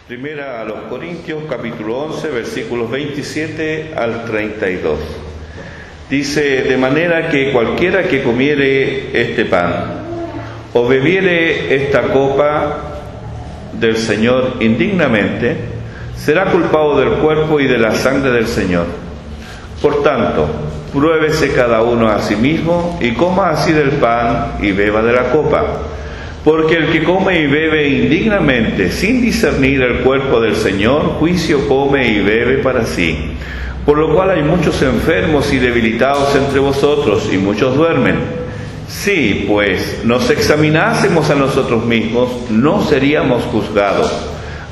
Primera a los Corintios, capítulo 11, versículos 27 al 32. Dice: de manera que cualquiera que comiere este pan o bebiere esta copa del Señor indignamente, será culpado del cuerpo y de la sangre del Señor. Por tanto, pruébese cada uno a sí mismo y coma así del pan y beba de la copa. Porque el que come y bebe indignamente, sin discernir el cuerpo del Señor, juicio come y bebe para sí. Por lo cual hay muchos enfermos y debilitados entre vosotros, y muchos duermen. Si, pues, nos examinásemos a nosotros mismos, no seríamos juzgados.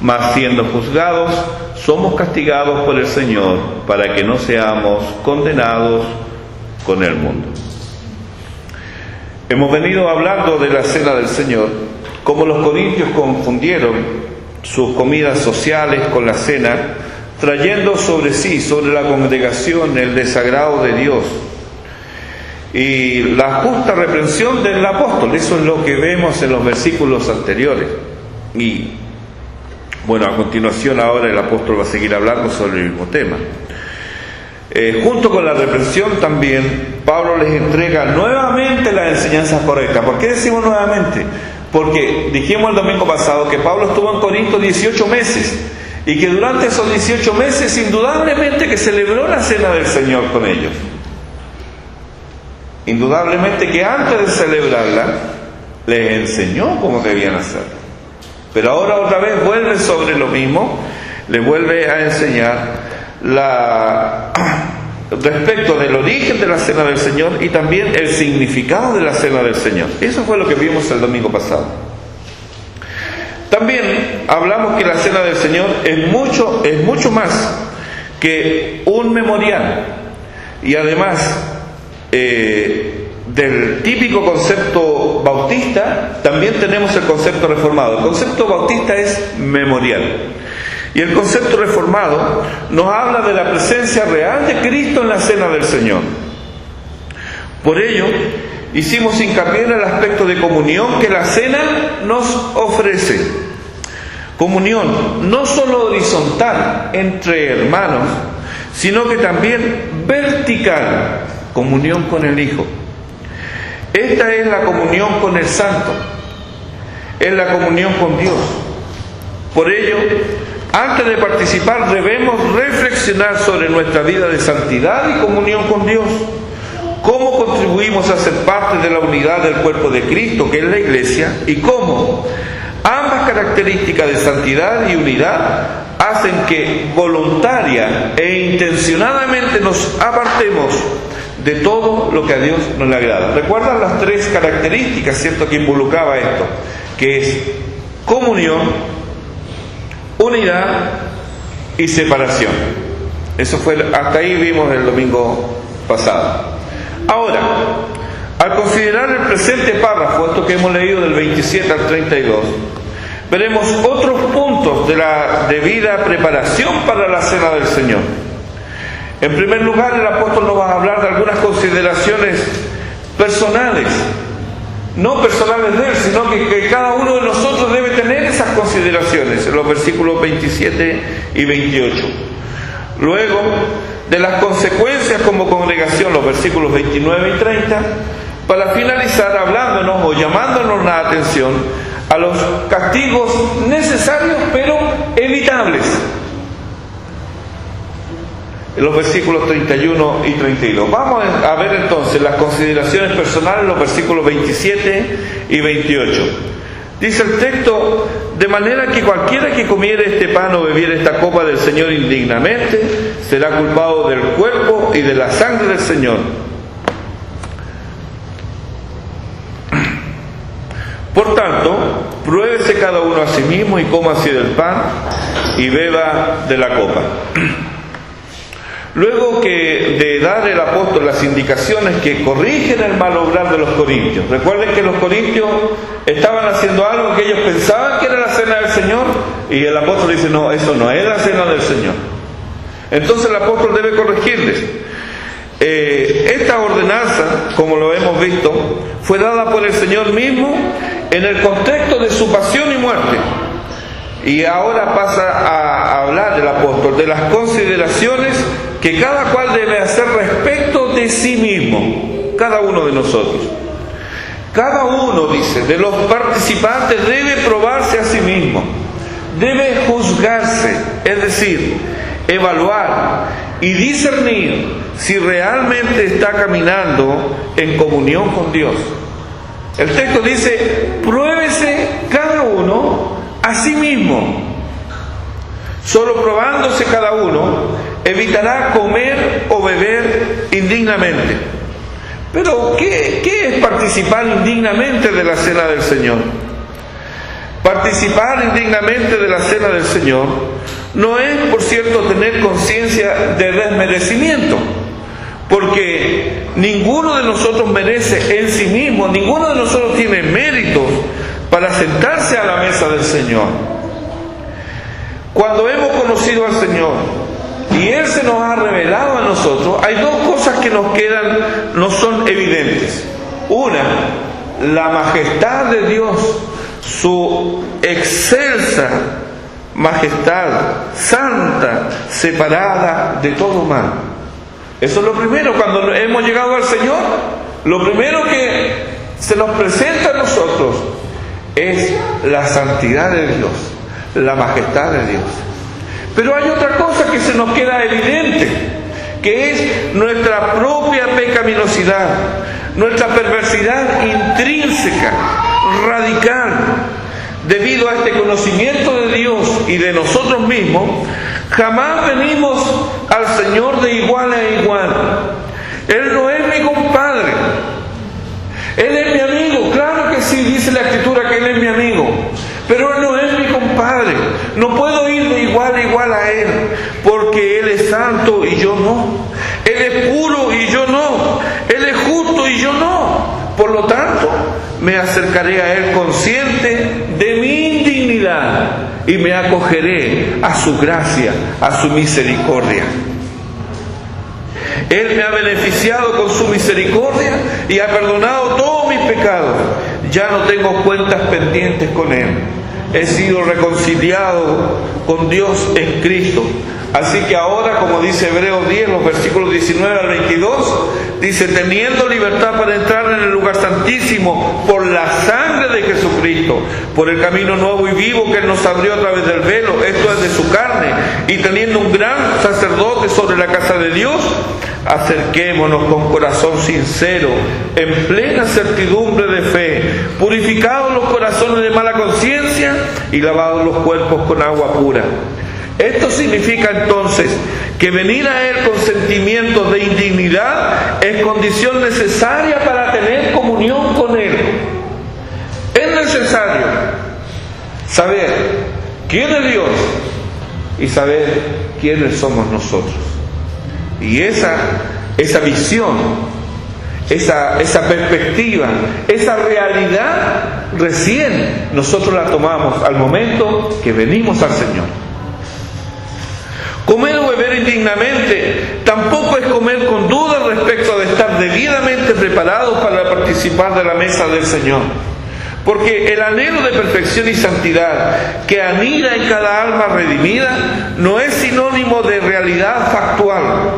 Mas siendo juzgados, somos castigados por el Señor, para que no seamos condenados con el mundo. Hemos venido hablando de la cena del Señor, como los corintios confundieron sus comidas sociales con la cena, trayendo sobre sí, sobre la congregación, el desagrado de Dios y la justa reprensión del apóstol. Eso es lo que vemos en los versículos anteriores. Y bueno, a continuación ahora el apóstol va a seguir hablando sobre el mismo tema. Junto con la reprensión también, Pablo les entrega nuevamente las enseñanzas correctas. ¿Por qué decimos nuevamente? Porque dijimos el domingo pasado que Pablo estuvo en Corinto 18 meses y que durante esos 18 meses indudablemente que celebró la cena del Señor con ellos. Indudablemente que antes de celebrarla les enseñó cómo debían hacerlo. Pero ahora otra vez vuelve sobre lo mismo, les vuelve a enseñar respecto del origen de la cena del Señor y también el significado de la cena del Señor. Eso fue lo que vimos el domingo pasado. También hablamos que la cena del Señor es mucho más que un memorial, y además del típico concepto bautista también tenemos el concepto reformado. El concepto bautista es memorial. Y el concepto reformado nos habla de la presencia real de Cristo en la cena del Señor. Por ello, hicimos hincapié en el aspecto de comunión que la cena nos ofrece. Comunión no solo horizontal entre hermanos, sino que también vertical, comunión con el Hijo. Esta es la comunión con el Santo, es la comunión con Dios. Por ello, antes de participar debemos reflexionar sobre nuestra vida de santidad y comunión con Dios. Cómo contribuimos a ser parte de la unidad del cuerpo de Cristo, que es la Iglesia, y cómo ambas características de santidad y unidad hacen que voluntaria e intencionadamente nos apartemos de todo lo que a Dios no le agrada. ¿Recuerdan las tres características, cierto, que involucraba esto? Que es comunión, unidad y separación. Eso fue, hasta ahí vimos el domingo pasado. Ahora, al considerar el presente párrafo, esto que hemos leído del 27 al 32, veremos otros puntos de la debida preparación para la cena del Señor. En primer lugar, el apóstol nos va a hablar de algunas consideraciones personales, no personales de él, sino que cada uno de nosotros debe tener esas consideraciones, en los versículos 27 y 28. Luego, de las consecuencias como congregación, los versículos 29 y 30, para finalizar hablándonos o llamándonos la atención a los castigos necesarios pero evitables, en los versículos 31 y 32. Vamos a ver entonces las consideraciones personales en los versículos 27 y 28. Dice el texto: de manera que cualquiera que comiere este pan o bebiere esta copa del Señor indignamente, será culpado del cuerpo y de la sangre del Señor. Por tanto, pruébese cada uno a sí mismo y coma así del pan y beba de la copa. Luego de dar el apóstol las indicaciones que corrigen el mal obrar de los corintios. Recuerden que los corintios estaban haciendo algo que ellos pensaban que era la cena del Señor, y el apóstol dice: no, eso no es la cena del Señor. Entonces el apóstol debe corregirles. Esta ordenanza, como lo hemos visto, fue dada por el Señor mismo en el contexto de su pasión y muerte. Y ahora pasa a hablar el apóstol de las consideraciones que cada cual debe hacer respecto de sí mismo, cada uno de nosotros. Cada uno, dice, de los participantes debe probarse a sí mismo, debe juzgarse, es decir, evaluar y discernir si realmente está caminando en comunión con Dios. El texto dice, pruébese cada uno a sí mismo. Solo probándose cada uno evitará comer o beber indignamente. Pero, ¿qué es participar indignamente de la cena del Señor? Participar indignamente de la cena del Señor no es, por cierto, tener conciencia de desmerecimiento, porque ninguno de nosotros merece en sí mismo, ninguno de nosotros tiene méritos para sentarse a la mesa del Señor. Cuando hemos conocido al Señor y Él se nos ha revelado a nosotros, hay dos cosas que nos quedan, no son evidentes. Una, la majestad de Dios, su excelsa majestad, santa, separada de todo mal. Eso es lo primero. Cuando hemos llegado al Señor, lo primero que se nos presenta a nosotros es la santidad de Dios, la majestad de Dios. Pero hay otra cosa que se nos queda evidente, que es nuestra propia pecaminosidad, nuestra perversidad intrínseca, radical. Debido a este conocimiento de Dios y de nosotros mismos, jamás venimos al Señor de igual a igual. Él no es mi compadre, Él es mi amigo. Claro que sí, dice la Escritura que Él es mi amigo, pero Él no es mi compadre. No puedo ir de igual a igual a Él, porque Él es santo y yo no. Él es puro y yo no. Él es justo y yo no. Por lo tanto, me acercaré a Él consciente de mi indignidad y me acogeré a su gracia, a su misericordia. Él me ha beneficiado con su misericordia y ha perdonado todos mis pecados. Ya no tengo cuentas pendientes con Él. He sido reconciliado con Dios en Cristo. Así que ahora, como dice Hebreos 10, los versículos 19 al 22, dice, teniendo libertad para entrar en el lugar santísimo por la sangre de Jesucristo, por el camino nuevo y vivo que Él nos abrió a través del velo, esto es de su carne, y teniendo un gran sacerdote sobre la casa de Dios, acerquémonos con corazón sincero, en plena certidumbre de fe, purificados los corazones de mala conciencia y lavados los cuerpos con agua pura. Esto significa entonces que venir a Él con sentimientos de indignidad es condición necesaria para tener comunión con Él. Es necesario saber quién es Dios y saber quiénes somos nosotros. Y esa visión, esa perspectiva, esa realidad, recién nosotros la tomamos al momento que venimos al Señor. Comer o beber indignamente tampoco es comer con dudas respecto de estar debidamente preparados para participar de la mesa del Señor. Porque el anhelo de perfección y santidad que anida en cada alma redimida no es sinónimo de realidad factual.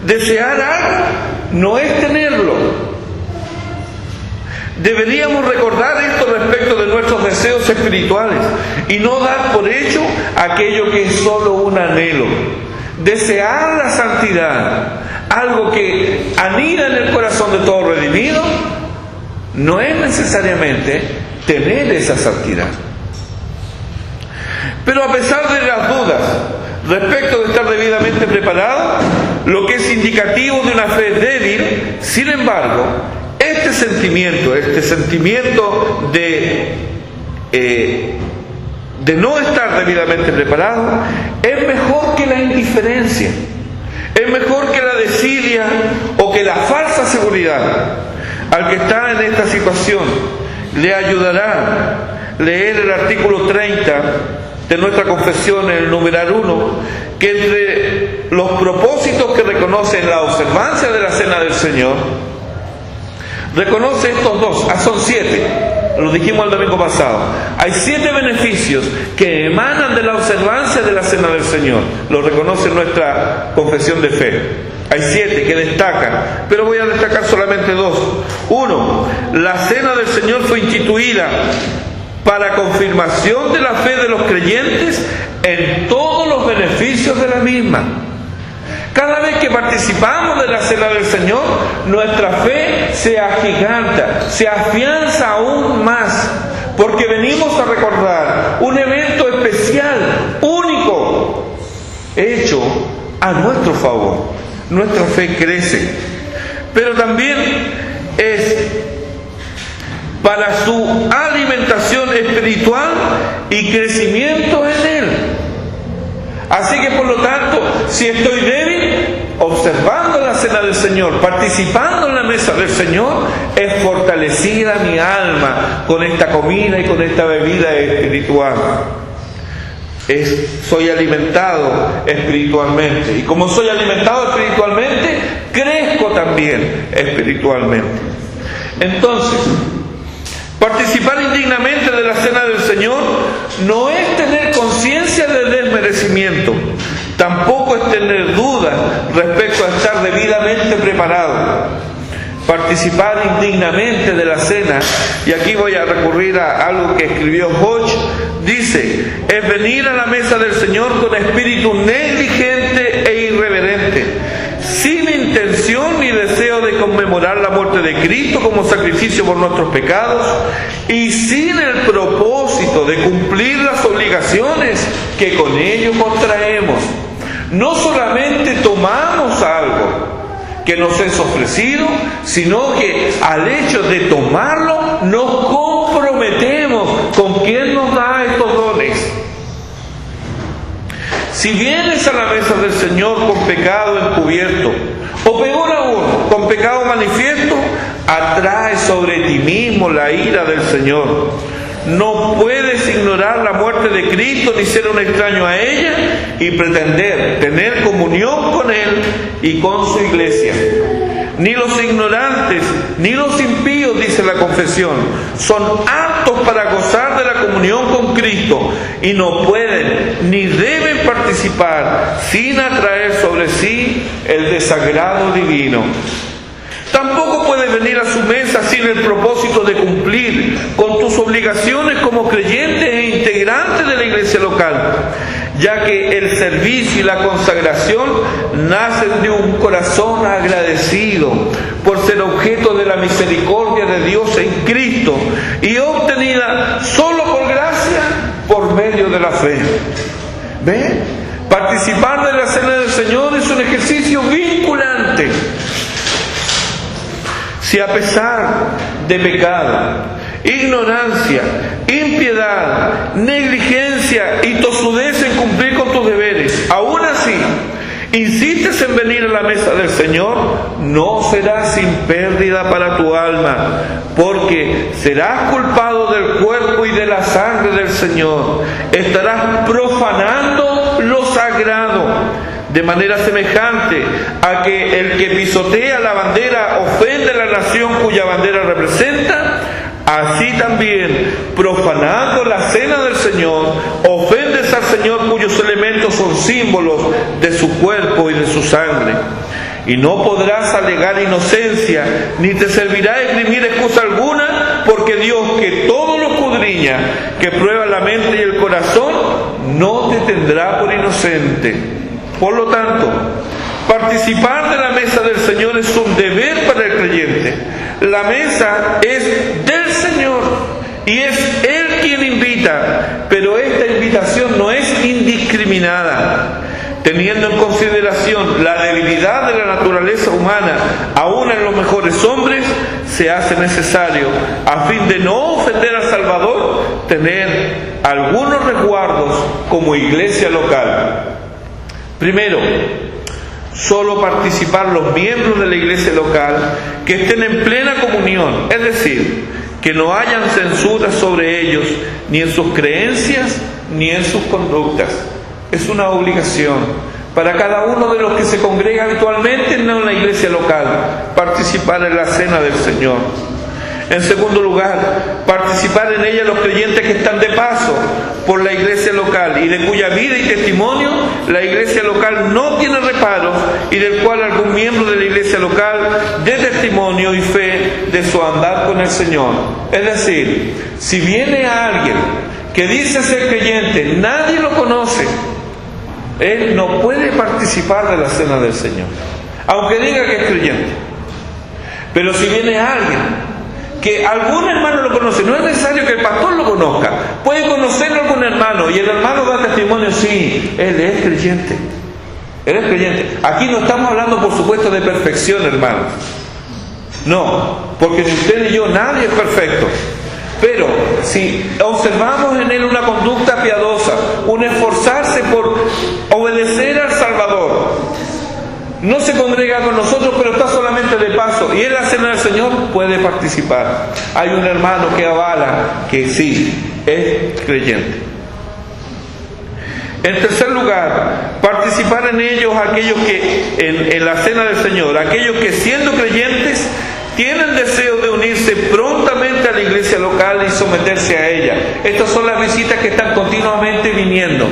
Desear algo no es tenerlo. Deberíamos recordar esto respecto de nuestros deseos espirituales y no dar por hecho aquello que es solo un anhelo. Desear la santidad, algo que anida en el corazón de todo redimido, no es necesariamente tener esa santidad. Pero a pesar de las dudas respecto de estar debidamente preparado, lo que es indicativo de una fe débil, sin embargo, este sentimiento de no estar debidamente preparado es mejor que la indiferencia, es mejor que la desidia o que la falsa seguridad. Al que está en esta situación le ayudará leer el artículo 30 de nuestra confesión, en el numeral 1, que entre los propósitos que reconoce en la observancia de la Cena del Señor, reconoce estos dos, son 7. Lo dijimos el domingo pasado. Hay 7 beneficios que emanan de la observancia de la Cena del Señor. Lo reconoce nuestra confesión de fe. Hay 7 que destacan, pero voy a destacar solamente 2. 1. La Cena del Señor fue instituida para confirmación de la fe de los creyentes en todos los beneficios de la misma. Cada vez que participamos de la Cena del Señor, nuestra fe se agiganta, se afianza aún más, porque venimos a recordar un evento especial, único, hecho a nuestro favor. Nuestra fe crece, pero también es para su alimentación espiritual y crecimiento en Él. Así que por lo tanto, si estoy débil, observando la Cena del Señor, participando en la mesa del Señor, es fortalecida mi alma con esta comida y con esta bebida espiritual. Soy alimentado espiritualmente, y como soy alimentado espiritualmente, crezco también espiritualmente. Entonces, participar indignamente de la Cena del Señor no es tener conciencia de desmerecimiento, tampoco es tener dudas respecto a estar debidamente preparado. Participar indignamente de la cena, y aquí voy a recurrir a algo que escribió Hodge, dice, es venir a la mesa del Señor con espíritu negligente e irreverente, sin intención ni deseo de conmemorar la muerte de Cristo como sacrificio por nuestros pecados, y sin el propósito de cumplir las obligaciones que con ello contraemos. No solamente tomamos algo que nos es ofrecido, sino que al hecho de tomarlo nos comprometemos con quien nos da estos dones. Si vienes a la mesa del Señor con pecado encubierto, o peor aún, con pecado manifiesto, atrae sobre ti mismo la ira del Señor. No puedes ignorar la muerte de Cristo ni ser un extraño a ella y pretender tener comunión con Él y con su iglesia. Ni los ignorantes ni los impíos, dice la confesión, son aptos para gozar de la comunión con Cristo y no pueden ni deben participar sin atraer sobre sí el desagrado divino. Tampoco puedes venir a su mesa sin el propósito de cumplir con tus obligaciones como creyente e integrante de la iglesia local, ya que el servicio y la consagración nacen de un corazón agradecido por ser objeto de la misericordia de Dios en Cristo y obtenida solo por gracia por medio de la fe. ¿Ve? Participar de la Cena del Señor es un ejercicio vinculante. Si a pesar de pecado, ignorancia, impiedad, negligencia y tosudez en cumplir con tus deberes, aún así insistes en venir a la mesa del Señor, no será sin pérdida para tu alma, porque serás culpado del cuerpo y de la sangre del Señor. Estarás profanando lo sagrado, de manera semejante a que el que pisotea la bandera ofende a la nación cuya bandera representa. Así también, profanando la cena del Señor, ofendes al Señor cuyos elementos son símbolos de su cuerpo y de su sangre. Y no podrás alegar inocencia, ni te servirá esgrimir excusa alguna, porque Dios, que todo lo escudriña, que prueba la mente y el corazón, no te tendrá por inocente. Por lo tanto, participar de la mesa del Señor es un deber para el creyente. La mesa es del Señor y es Él quien invita, pero esta invitación no es indiscriminada. Teniendo en consideración la debilidad de la naturaleza humana, aún en los mejores hombres, se hace necesario, a fin de no ofender al Salvador, tener algunos resguardos como iglesia local. Primero, solo participar los miembros de la iglesia local que estén en plena comunión, es decir, que no hayan censura sobre ellos, ni en sus creencias, ni en sus conductas. Es una obligación para cada uno de los que se congrega habitualmente en la iglesia local, participar en la cena del Señor. En segundo lugar, participar en ella los creyentes que están de paso por la iglesia local y de cuya vida y testimonio la iglesia local no tiene reparos y del cual algún miembro de la iglesia local dé testimonio y fe de su andar con el Señor. Es decir, si viene alguien que dice ser creyente, nadie lo conoce, él no puede participar de la cena del Señor, aunque diga que es creyente. Pero si viene alguien que algún hermano lo conoce, no es necesario que el pastor lo conozca, puede conocerlo algún hermano y el hermano da testimonio, sí, él es creyente. Él es creyente. Aquí no estamos hablando, por supuesto, de perfección, hermanos. No, porque ni usted ni yo, nadie es perfecto. Pero si observamos en él una conducta piadosa, un esforzarse por obedecer al Salvador, no se congrega con nosotros, pero está solamente de paso, y en la cena del Señor puede participar. Hay un hermano que avala que sí, es creyente. En tercer lugar, participar en ellos aquellos que, en la cena del Señor, aquellos que siendo creyentes tienen deseo de unirse prontamente a la iglesia local y someterse a ella. Estas son las visitas que están continuamente viniendo.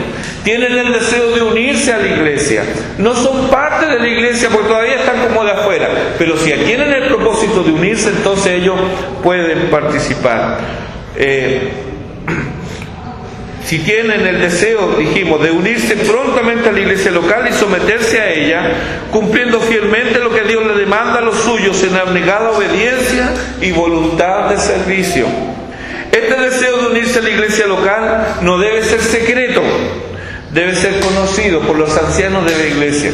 Tienen el deseo de unirse a la iglesia. No son parte de la iglesia porque todavía están como de afuera. Pero si tienen el propósito de unirse, entonces ellos pueden participar. Si tienen el deseo, dijimos, de unirse prontamente a la iglesia local y someterse a ella, cumpliendo fielmente lo que Dios le demanda a los suyos en abnegada obediencia y voluntad de servicio. Este deseo de unirse a la iglesia local no debe ser secreto, debe ser conocido por los ancianos de la iglesia.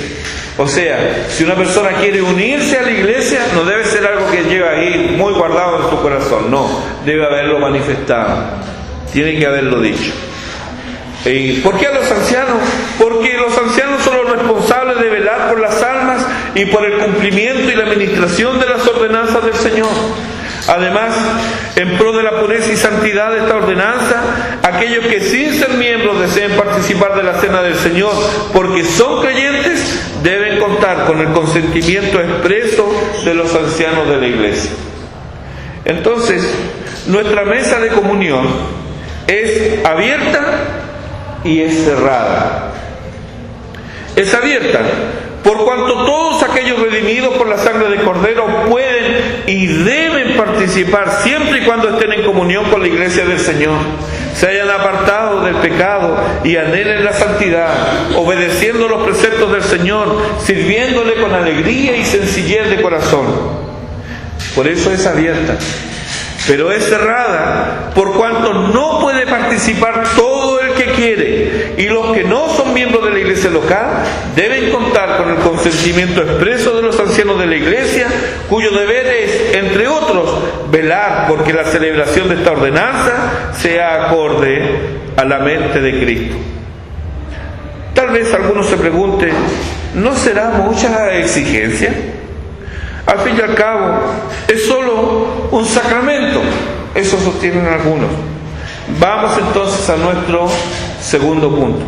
O sea, si una persona quiere unirse a la iglesia, no debe ser algo que lleva ahí muy guardado en su corazón, no, debe haberlo manifestado, tiene que haberlo dicho. ¿Y por qué a los ancianos? Porque los ancianos son los responsables de velar por las almas y por el cumplimiento y la administración de las ordenanzas del Señor. Además, en pro de la pureza y santidad de esta ordenanza, aquellos que sin ser miembros deseen participar de la cena del Señor porque son creyentes, deben contar con el consentimiento expreso de los ancianos de la iglesia. Entonces, nuestra mesa de comunión es abierta y es cerrada. Es abierta por cuanto todos aquellos redimidos por la sangre del Cordero pueden y deben participar siempre y cuando estén en comunión con la iglesia del Señor, se hayan apartado del pecado y anhelen la santidad, obedeciendo los preceptos del Señor, sirviéndole con alegría y sencillez de corazón. Por eso es abierta. Pero es cerrada por cuanto no puede participar todo el que quiere, y los que no son miembros de la iglesia local deben contar con el consentimiento expreso de los ancianos de la iglesia, cuyo deber es, entre otros, velar porque la celebración de esta ordenanza sea acorde a la mente de Cristo. Tal vez algunos se pregunten, ¿no será mucha exigencia? Al fin y al cabo, es solo un sacramento. Eso sostienen algunos. Vamos entonces a nuestro segundo punto.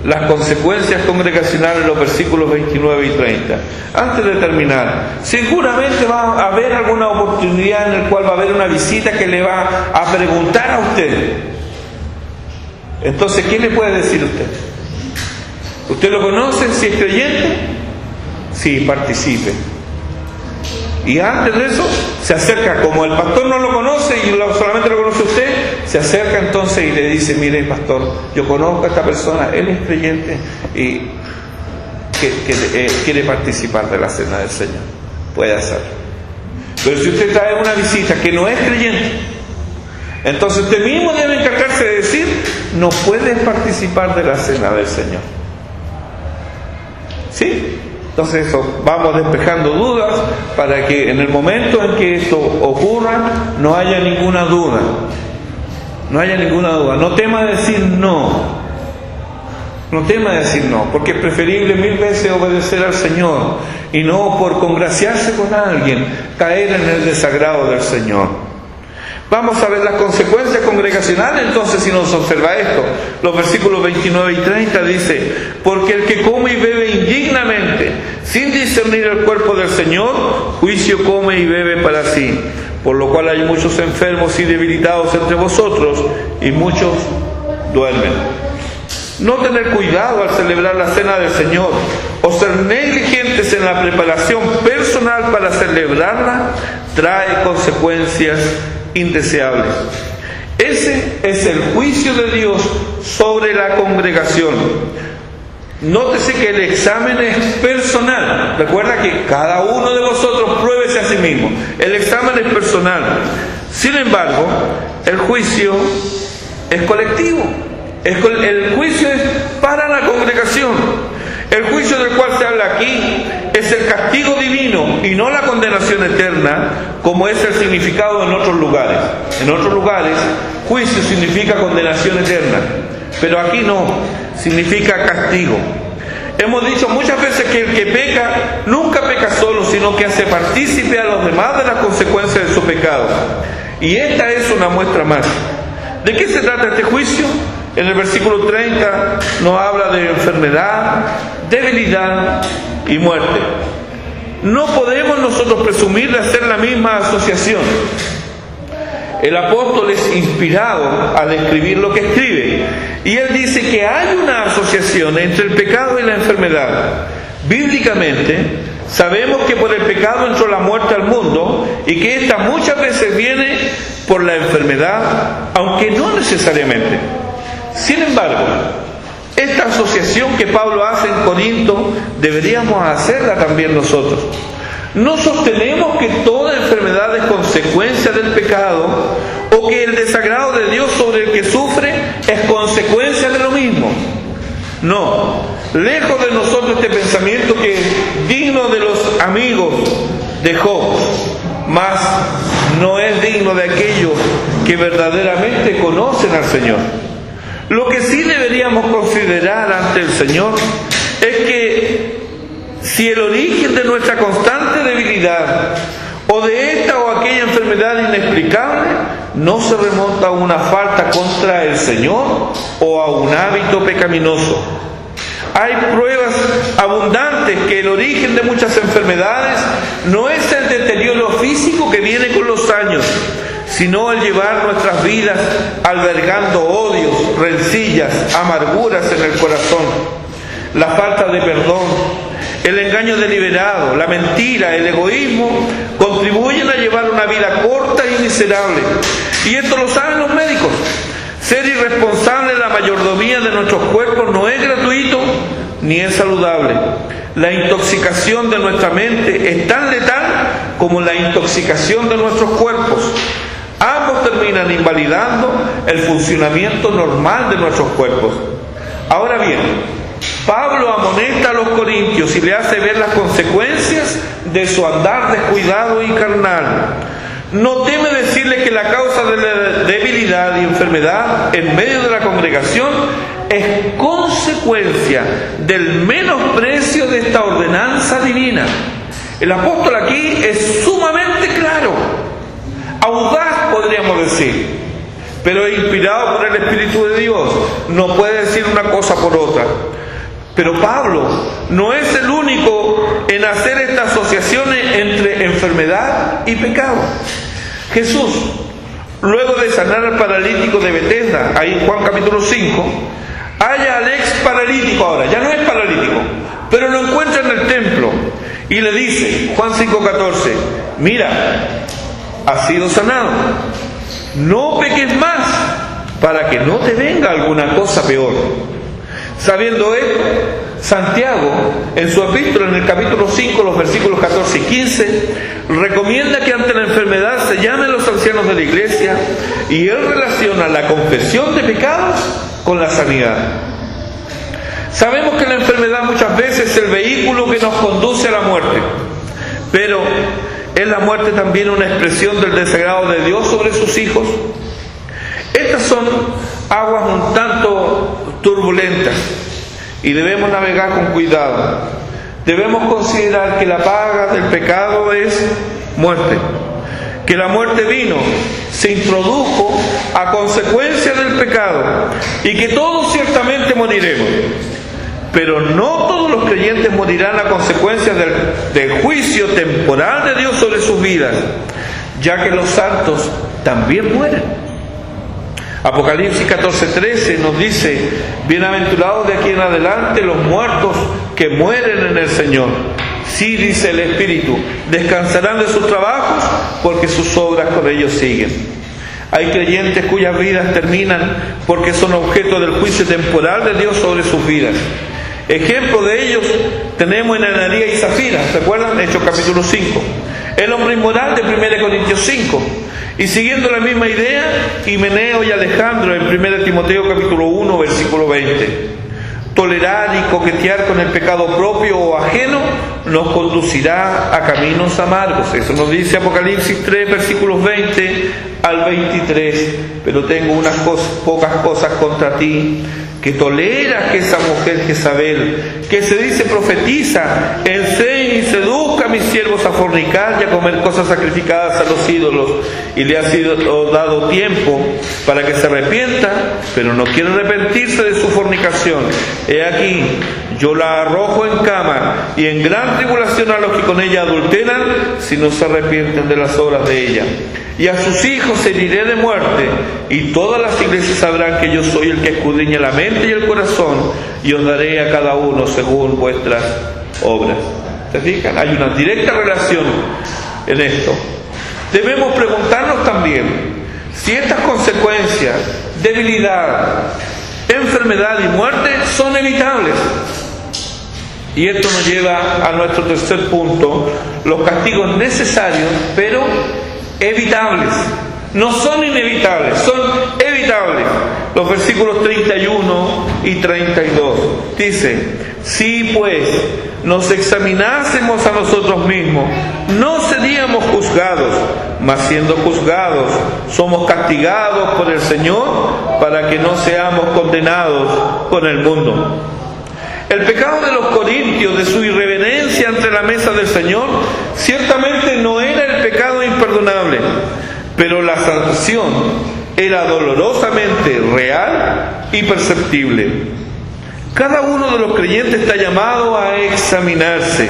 Las consecuencias congregacionales, los versículos 29 y 30. Antes de terminar, seguramente va a haber alguna oportunidad en la cual va a haber una visita que le va a preguntar a usted. Entonces, ¿qué le puede decir usted? ¿Usted lo conoce? Si es creyente, sí, participe. Y antes de eso, se acerca, como el pastor no lo conoce y solamente lo conoce usted, se acerca entonces y le dice, mire pastor, yo conozco a esta persona, él es creyente y quiere participar de la cena del Señor. Puede hacerlo. Pero si usted trae una visita que no es creyente, entonces usted mismo debe encargarse de decir, no puedes participar de la cena del Señor. ¿Sí? Entonces eso, vamos despejando dudas para que en el momento en que esto ocurra no haya ninguna duda. No haya ninguna duda. No tema decir no. No tema decir no, porque es preferible 1000 veces obedecer al Señor y no por congraciarse con alguien caer en el desagrado del Señor. Vamos a ver las consecuencias congregacionales entonces si nos observa esto. Los versículos 29 y 30 dice: porque el que come y bebe indignamente, sin discernir el cuerpo del Señor, juicio come y bebe para sí. Por lo cual hay muchos enfermos y debilitados entre vosotros, y muchos duermen. No tener cuidado al celebrar la cena del Señor, o ser negligentes en la preparación personal para celebrarla, trae consecuencias indeseables. Ese es el juicio de Dios sobre la congregación. Nótese que el examen es personal. Recuerda que cada uno de vosotros pruébese a sí mismo. El examen es personal. Sin embargo, el juicio es colectivo. El juicio es para la congregación. El juicio del cual se habla aquí es el castigo divino y no la condenación eterna, como es el significado en otros lugares. En otros lugares, juicio significa condenación eterna, pero aquí no, significa castigo. Hemos dicho muchas veces que el que peca nunca peca solo, sino que hace partícipe a los demás de las consecuencias de su pecado. Y esta es una muestra más. ¿De qué se trata este juicio? En el versículo 30 nos habla de enfermedad, debilidad y muerte. No podemos nosotros presumir de hacer la misma asociación. El apóstol es inspirado al escribir lo que escribe, y él dice que hay una asociación entre el pecado y la enfermedad. Bíblicamente, sabemos que por el pecado entró la muerte al mundo, y que esta muchas veces viene por la enfermedad, aunque no necesariamente. Sin embargo, esta asociación que Pablo hace en Corinto, deberíamos hacerla también nosotros. No sostenemos que toda enfermedad es consecuencia del pecado, o que el desagrado de Dios sobre el que sufre es consecuencia de lo mismo. No, lejos de nosotros este pensamiento que es digno de los amigos de Job, mas no es digno de aquellos que verdaderamente conocen al Señor. Lo que sí deberíamos considerar ante el Señor es que si el origen de nuestra constante debilidad o de esta o aquella enfermedad inexplicable no se remonta a una falta contra el Señor o a un hábito pecaminoso. Hay pruebas abundantes que el origen de muchas enfermedades no es el deterioro físico que viene con los años, sino el llevar nuestras vidas albergando odios, rencillas, amarguras en el corazón. La falta de perdón, el engaño deliberado, la mentira, el egoísmo contribuyen a llevar una vida corta y miserable. Y esto lo saben los médicos. Ser irresponsable en la mayordomía de nuestros cuerpos no es gratuito ni es saludable. La intoxicación de nuestra mente es tan letal como la intoxicación de nuestros cuerpos. Ambos terminan invalidando el funcionamiento normal de nuestros cuerpos. Ahora bien, Pablo amonesta a los corintios y le hace ver las consecuencias de su andar descuidado y carnal. No teme decirle que la causa de la debilidad y enfermedad en medio de la congregación es consecuencia del menosprecio de esta ordenanza divina. El apóstol aquí es sumamente claro, audaz podríamos decir, pero inspirado por el Espíritu de Dios, no puede decir una cosa por otra. Pero Pablo no es el único en hacer estas asociaciones entre enfermedad y pecado. Jesús, luego de sanar al paralítico de Betesda, ahí en Juan capítulo 5, halla al ex paralítico ahora, ya no es paralítico, pero lo encuentra en el templo y le dice, Juan 5:14, mira, has sido sanado, no peques más para que no te venga alguna cosa peor. Sabiendo esto, Santiago, en su epístola, en el capítulo 5, los versículos 14 y 15, recomienda que ante la enfermedad se llamen los ancianos de la iglesia, y él relaciona la confesión de pecados con la sanidad. Sabemos que la enfermedad muchas veces es el vehículo que nos conduce a la muerte, pero ¿es la muerte también una expresión del desagrado de Dios sobre sus hijos? Estas son aguas un tanto turbulentas y debemos navegar con cuidado. Debemos considerar que la paga del pecado es muerte, que la muerte vino, se introdujo a consecuencia del pecado, y que todos ciertamente moriremos. Pero no todos los creyentes morirán a consecuencia del juicio temporal de Dios sobre sus vidas, ya que los santos también mueren. Apocalipsis 14:13 nos dice: bienaventurados de aquí en adelante los muertos que mueren en el Señor. Sí, dice el Espíritu, descansarán de sus trabajos porque sus obras con ellos siguen. Hay creyentes cuyas vidas terminan porque son objeto del juicio temporal de Dios sobre sus vidas. Ejemplo de ellos tenemos en Ananías y Zafira, ¿recuerdan? Hechos capítulo 5. El hombre inmoral de 1 Corintios 5. Y siguiendo la misma idea, Himeneo y Alejandro en 1 Timoteo capítulo 1, versículo 20. Tolerar y coquetear con el pecado propio o ajeno nos conducirá a caminos amargos. Eso nos dice Apocalipsis 3, versículos 20 al 23. Pero tengo unas pocas cosas contra ti, que toleras que esa mujer Jezabel, que se dice profetiza, enseñe y seduzca a mis siervos a fornicar y a comer cosas sacrificadas a los ídolos, y le ha sido dado tiempo para que se arrepienta, pero no quiere arrepentirse de su fornicación. He aquí, yo la arrojo en cama y en gran tribulación a los que con ella adulteran, si no se arrepienten de las obras de ella. Y a sus hijos heriré de muerte, y todas las iglesias sabrán que yo soy el que escudriña la mente y el corazón, y os daré a cada uno según vuestras obras. ¿Se fijan? Hay una directa relación en esto. Debemos preguntarnos también si estas consecuencias, debilidad, enfermedad y muerte son evitables. Y esto nos lleva a nuestro tercer punto: los castigos necesarios, pero evitables. No son inevitables, son evitables. Los versículos 31 y 32 dice: si pues nos examinásemos a nosotros mismos, no seríamos juzgados, mas siendo juzgados, somos castigados por el Señor, para que no seamos condenados con el mundo. El pecado de los corintios, de su irreverencia ante la mesa del Señor, ciertamente no era el pecado imperdonable, pero la sanción era dolorosamente real y perceptible. Cada uno de los creyentes está llamado a examinarse.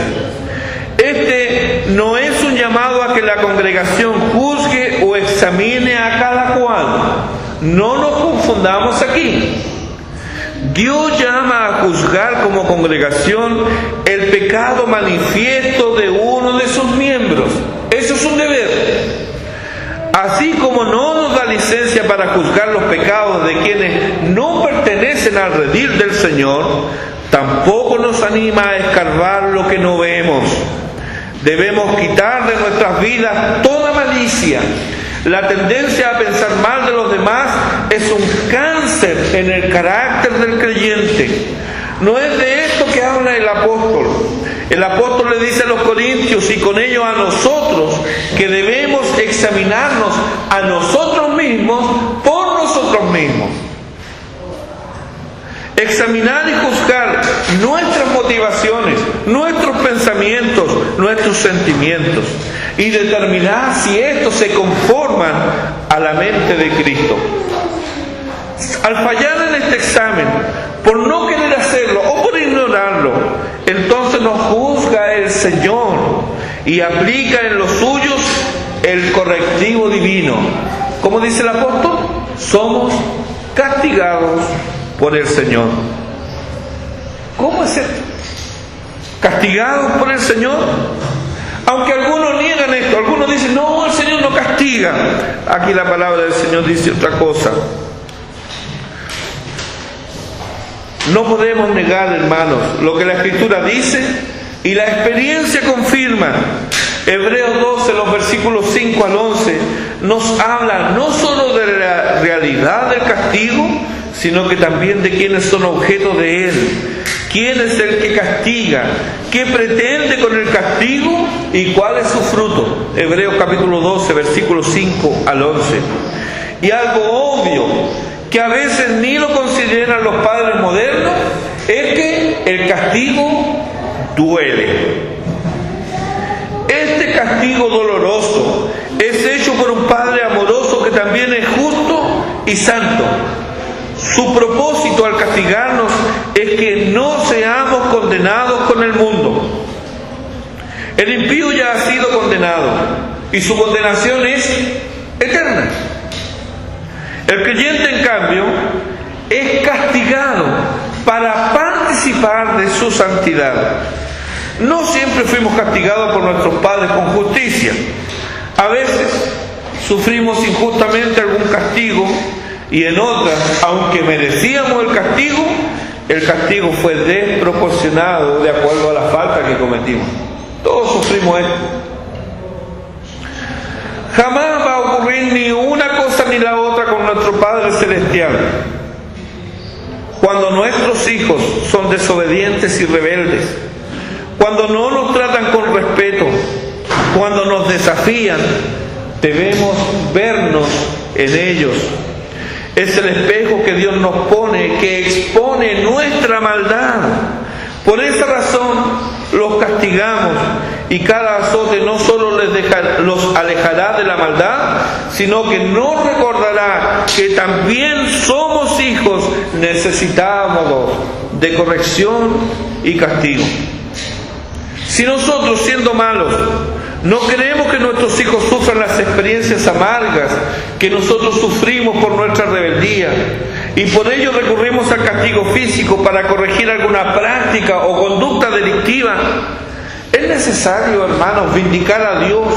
Este no es un llamado a que la congregación juzgue o examine a cada cual. No nos confundamos aquí. Dios llama a juzgar como congregación el pecado manifiesto de uno de sus miembros. Eso es un deber. Así como no nos da licencia para juzgar los pecados de quienes no pertenecen al redil del Señor, tampoco nos anima a escarbar lo que no vemos. Debemos quitar de nuestras vidas toda malicia. La tendencia a pensar mal de los demás es un cáncer en el carácter del creyente. No es de esto que habla el apóstol. El apóstol le dice a los corintios y con ello a nosotros que debemos examinarnos a nosotros mismos por nosotros mismos. Examinar y juzgar nuestras motivaciones, nuestros pensamientos, nuestros sentimientos, y determinar si estos se conforman a la mente de Cristo. Al fallar en este examen, por no querer hacerlo o por ignorarlo, entonces nos juzga el Señor y aplica en los suyos el correctivo divino. Como dice el apóstol, somos castigados por el Señor. ¿Cómo es esto? ¿Castigados por el Señor? Aunque algunos niegan esto, algunos dicen, no, el Señor no castiga. Aquí la palabra del Señor dice otra cosa. No podemos negar, hermanos, lo que la Escritura dice y la experiencia confirma. Hebreos 12, los versículos 5 al 11, nos habla no solo de la realidad del castigo, sino que también de quienes son objeto de él. ¿Quién es el que castiga? ¿Qué pretende con el castigo? ¿Y cuál es su fruto? Hebreos capítulo 12, versículos 5 al 11. Y algo obvio, que a veces ni lo consideran los padres modernos, es que el castigo duele. Este castigo doloroso es hecho también es justo y santo. Su propósito al castigarnos es que no seamos condenados con el mundo. El impío ya ha sido condenado y su condenación es eterna. El creyente, en cambio, es castigado para participar de su santidad. No siempre fuimos castigados por nuestros padres con justicia. A veces sufrimos injustamente algún castigo y en otras, aunque merecíamos el castigo fue desproporcionado de acuerdo a la falta que cometimos. Todos sufrimos esto. Jamás va a ocurrir ni una cosa ni la otra con nuestro Padre Celestial. Cuando nuestros hijos son desobedientes y rebeldes, cuando no nos tratan con respeto, cuando nos desafían, debemos vernos en ellos. Es el espejo que Dios nos pone, que expone nuestra maldad. Por esa razón los castigamos, y cada azote no solo los alejará de la maldad, sino que nos recordará que también somos hijos necesitados de corrección y castigo. Si nosotros, siendo malos, no queremos que nuestros hijos sufran las experiencias amargas que nosotros sufrimos por nuestra rebeldía, y por ello recurrimos al castigo físico para corregir alguna práctica o conducta delictiva, ¿es necesario, hermanos, vindicar a Dios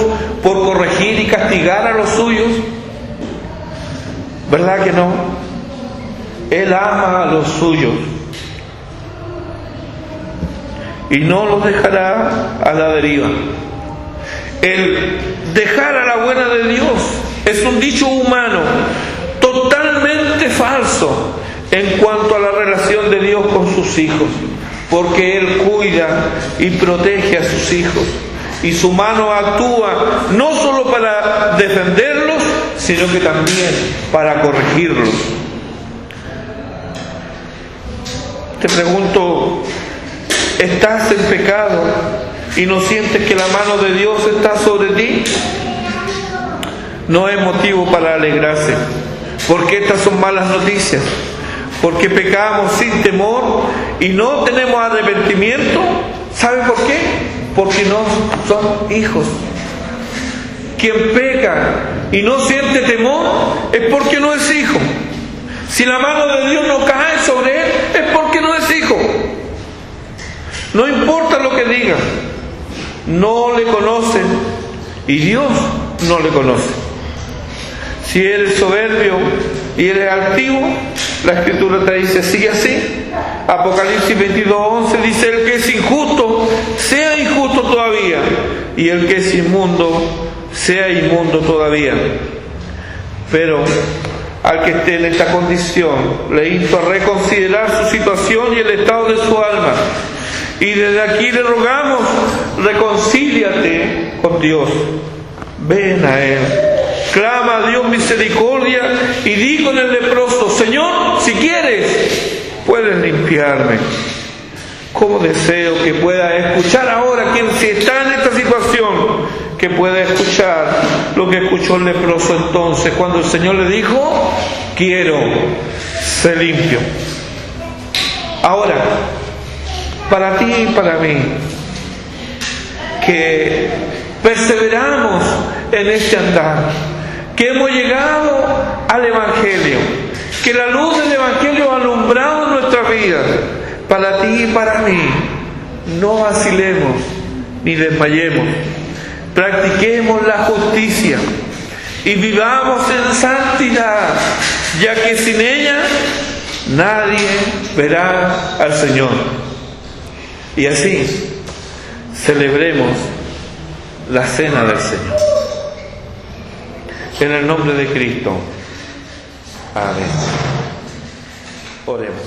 por corregir y castigar a los suyos? ¿Verdad que no? Él ama a los suyos y no los dejará a la deriva. El dejar a la buena de Dios es un dicho humano totalmente falso en cuanto a la relación de Dios con sus hijos, porque Él cuida y protege a sus hijos, y su mano actúa no solo para defenderlos, sino que también para corregirlos. Te pregunto, ¿estás en pecado y no sientes que la mano de Dios está sobre ti? No es motivo para alegrarse, porque estas son malas noticias, porque pecamos sin temor y no tenemos arrepentimiento. ¿Sabe por qué? Porque no son hijos. Quien peca y no siente temor es porque no es hijo. Si la mano de Dios no cae sobre él, es porque no es hijo. No importa lo que digan, no le conocen y Dios no le conoce. Si eres soberbio y eres altivo, la Escritura te dice, sigue así. Apocalipsis 22:11 dice, el que es injusto, sea injusto todavía, y el que es inmundo, sea inmundo todavía. Pero al que esté en esta condición, le insto a reconsiderar su situación y el estado de su alma. Y desde aquí le rogamos, reconcíliate con Dios. Ven a Él. Clama a Dios misericordia y di con el leproso, Señor, si quieres, puedes limpiarme. Cómo deseo que pueda escuchar ahora quien si está en esta situación, que pueda escuchar lo que escuchó el leproso entonces, cuando el Señor le dijo, quiero ser limpio. Ahora, para ti y para mí, que perseveramos en este andar, que hemos llegado al Evangelio, que la luz del Evangelio ha alumbrado nuestra vida, para ti y para mí, no vacilemos ni desmayemos, practiquemos la justicia y vivamos en santidad, ya que sin ella nadie verá al Señor. Y así celebremos la cena del Señor. En el nombre de Cristo. Amén. Oremos.